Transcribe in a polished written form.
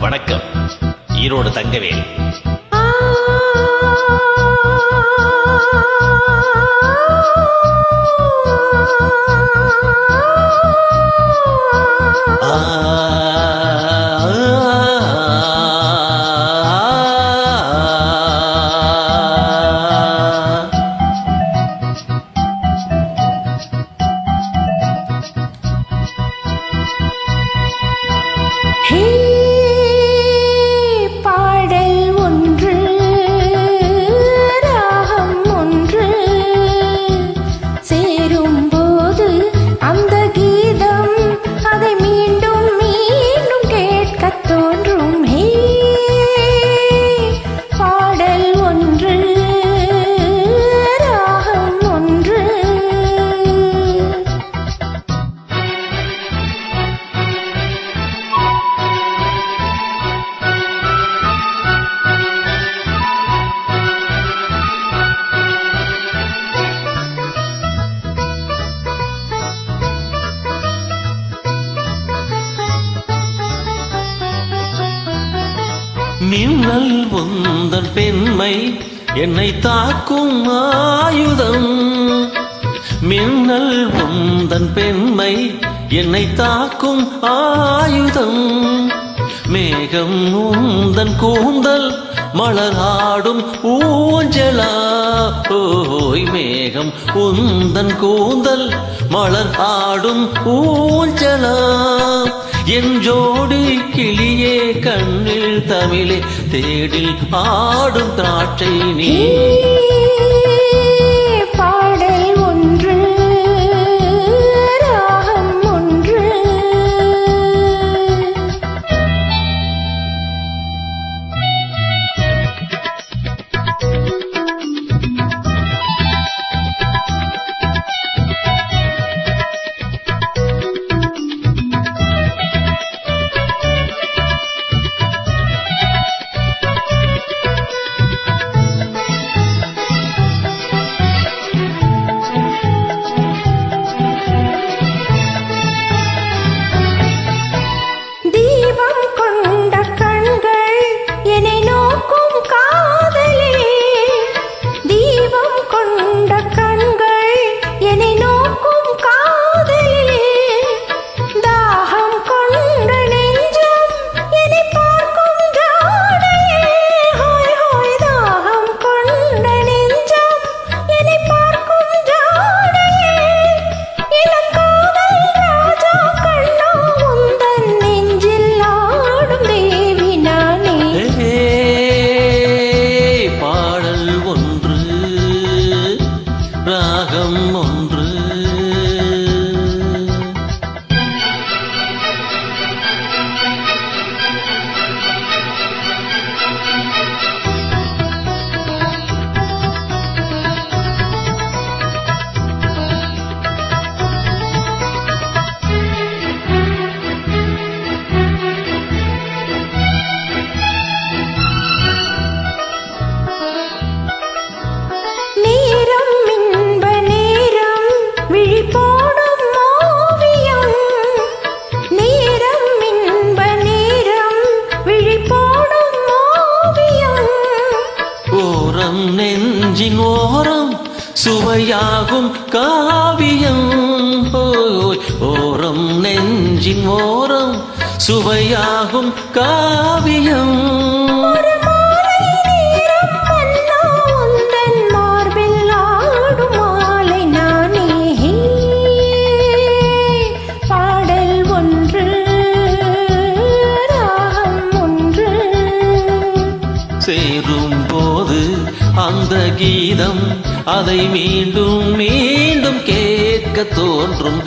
வணக்கம், ஈரோடு தங்கவேல். மின்னல் உந்தன் பெண்மை என்னை தாக்கும் ஆயுதம். மின்னல் உந்தன் பெண்மை என்னை தாக்கும் ஆயுதம். மேகம் உந்தன் கூந்தல் மலராடும் ஊஞ்சலா. ஓய் மேகம் உந்தன் கூந்தல் மலர் ஆடும் ஊஞ்சலா. என் ஜோடி கிளியே கண்ணில் தமிழே தேடில் ஆடும் திராட்சை நீ. பாடல் ஒன்று ராகம் ஒன்று. ராகம் ஒன்று. நெஞ்சின் ஓரம் சுவையாகும் காவியம். ஓரம் நெஞ்சின் ஓரம் சுவையாகும் காவியம். சேரும் போது அந்த கீதம் அதை மீண்டும் மீண்டும் கேட்க தோன்றும்.